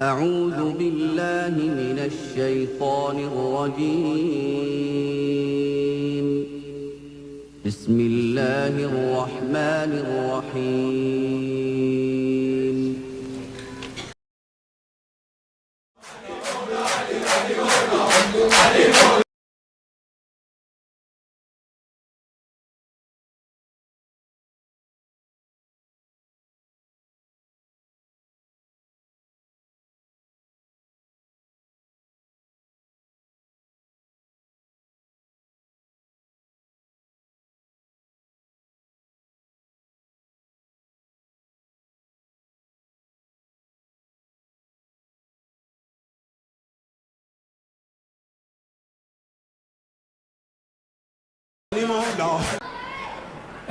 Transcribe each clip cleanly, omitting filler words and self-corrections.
أعوذ بالله من الشيطان الرجيم. بسم الله الرحمن الرحيم.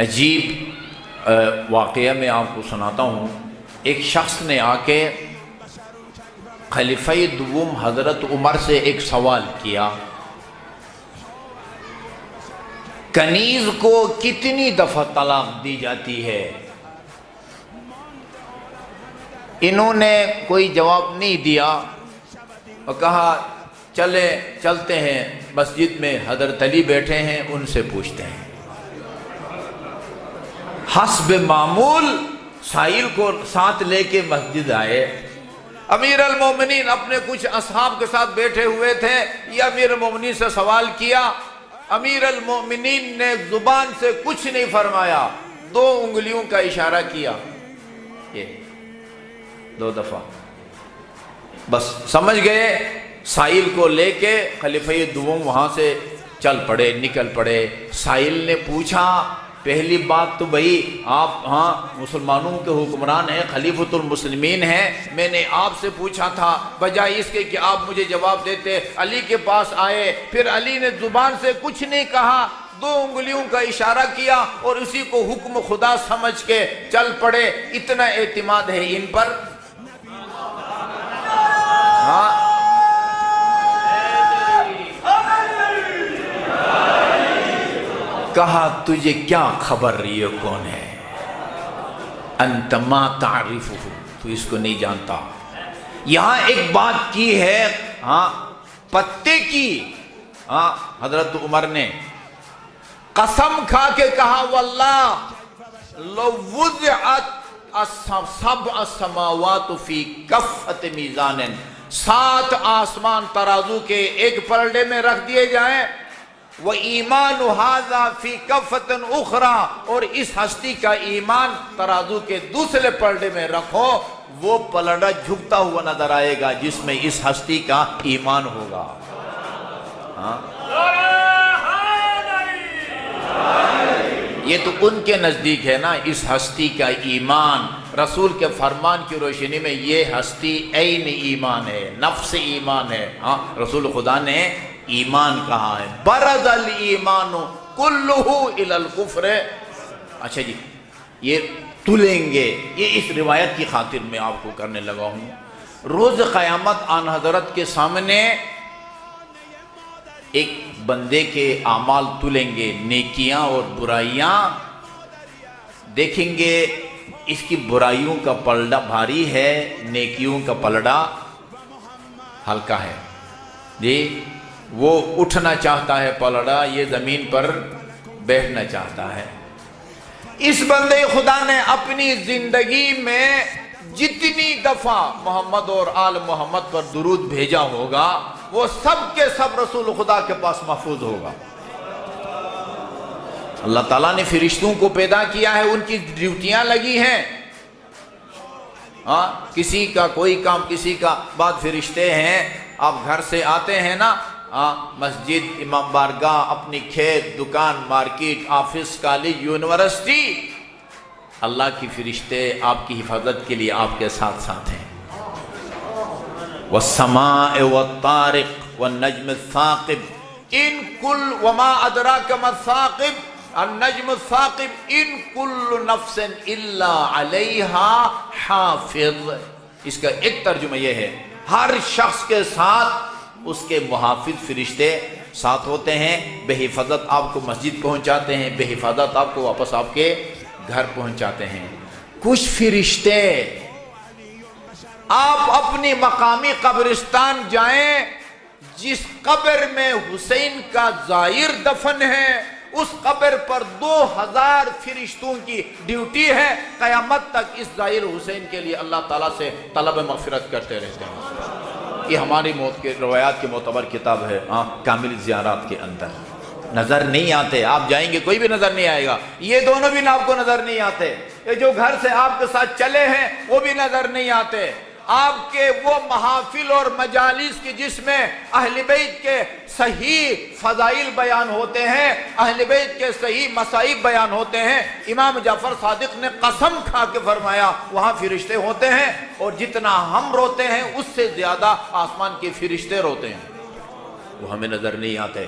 عجیب واقعہ میں آپ کو سناتا ہوں. ایک شخص نے آ کے خلیفہ دوم حضرت عمر سے ایک سوال کیا، کنیز کو کتنی دفعہ طلاق دی جاتی ہے؟ انہوں نے کوئی جواب نہیں دیا اور کہا چلتے ہیں، مسجد میں حضرت علی بیٹھے ہیں، ان سے پوچھتے ہیں. حسب معمول سائل کو ساتھ لے کے مسجد آئے. امیر المومنین اپنے کچھ اصحاب کے ساتھ بیٹھے ہوئے تھے. یہ امیر المومنین سے سوال کیا. امیر المومنین نے زبان سے کچھ نہیں فرمایا، 2 انگلیوں کا اشارہ کیا، یہ 2 دفعہ بس. سمجھ گئے. سائل کو لے کے خلیفہ دوم وہاں سے نکل پڑے. سائل نے پوچھا، پہلی بات تو بھئی آپ مسلمانوں کے حکمران ہیں، خلیفۃ المسلمین ہیں، میں نے آپ سے پوچھا تھا، بجائے اس کے کہ آپ مجھے جواب دیتے علی کے پاس آئے. پھر علی نے زبان سے کچھ نہیں کہا، 2 انگلیوں کا اشارہ کیا اور اسی کو حکم خدا سمجھ کے چل پڑے. اتنا اعتماد ہے ان پر. کہا تجھے کیا خبر یہ کون ہے؟ انت ما تعرفہ، تو اس کو نہیں جانتا. یہاں ایک بات کی ہے پتے کی. حضرت عمر نے قسم کھا کے کہا، واللہ لو وضعت 7 السماوات فی کفۃ میزان، 7 آسمان ترازو کے ایک پلڑے میں رکھ دیے جائیں، وَإِيمَانُ هَذَا فِي كَفَّةٍ أُخْرَى، اور اس ہستی کا ایمان ترازو کے دوسرے پلڑے میں رکھو، وہ پلڑا جھکتا ہوا نظر آئے گا جس میں اس ہستی کا ایمان ہوگا. یہ تو ان کے نزدیک ہے نا، اس ہستی کا ایمان. رسول کے فرمان کی روشنی میں یہ ہستی عین ایمان ہے، نفس ایمان ہے. رسول خدا نے ایمان کہا ہے. برز الایمان کلہ الی الکفر. اچھا جی، یہ تلیں گے، یہ اس روایت کی خاطر میں آپ کو کرنے لگا ہوں. روز قیامت آن حضرت کے سامنے ایک بندے کے اعمال تلیں گے، نیکیاں اور برائیاں. دیکھیں گے اس کی برائیوں کا پلڑا بھاری ہے، نیکیوں کا پلڑا ہلکا ہے. جی، وہ اٹھنا چاہتا ہے پلڑا، یہ زمین پر بیٹھنا چاہتا ہے. اس بندے خدا نے اپنی زندگی میں جتنی دفعہ محمد اور آل محمد پر درود بھیجا ہوگا، وہ سب کے سب رسول خدا کے پاس محفوظ ہوگا. اللہ تعالیٰ نے فرشتوں کو پیدا کیا ہے، ان کی ڈیوٹیاں لگی ہیں. کسی کا کوئی کام، کسی کا بعد فرشتے ہیں. آپ گھر سے آتے ہیں نا، مسجد، امام بارگاہ، اپنی کھیت، دکان، مارکیٹ، آفس، کالج، یونیورسٹی، اللہ کی فرشتے آپ کی حفاظت کے لیے آپ کے ساتھ ہیں. والسماء والطارق والنجم الثاقب ان کل وما ادراک ما الثاقب النجم الثاقب ان کل نفس الا علیہا حافظ. اس کا ایک ترجمہ یہ ہے، ہر شخص کے ساتھ اس کے محافظ فرشتے ساتھ ہوتے ہیں، بے حفاظت آپ کو مسجد پہنچاتے ہیں، بے حفاظت آپ کو واپس آپ کے گھر پہنچاتے ہیں. کچھ فرشتے آپ اپنی مقامی قبرستان جائیں، جس قبر میں حسین کا زائر دفن ہے اس قبر پر 2000 فرشتوں کی ڈیوٹی ہے، قیامت تک اس زائر حسین کے لیے اللہ تعالیٰ سے طلب مغفرت کرتے رہتے ہیں۔ یہ ہماری موت کے روایات کی معتبر کتاب ہے کامل زیارات کے اندر۔ نظر نہیں آتے، آپ جائیں گے کوئی بھی نظر نہیں آئے گا، یہ دونوں بھی آپ کو نظر نہیں آتے، یہ جو گھر سے آپ کے ساتھ چلے ہیں وہ بھی نظر نہیں آتے، آپ کے وہ محافل اور مجالس کی جس میں اہل بیت کے صحیح فضائل بیان ہوتے ہیں، اہل بیت کے صحیح مصائب بیان ہوتے ہیں، امام جعفر صادق نے قسم کھا کے فرمایا وہاں فرشتے ہوتے ہیں، اور جتنا ہم روتے ہیں اس سے زیادہ آسمان کے فرشتے روتے ہیں، وہ ہمیں نظر نہیں آتے۔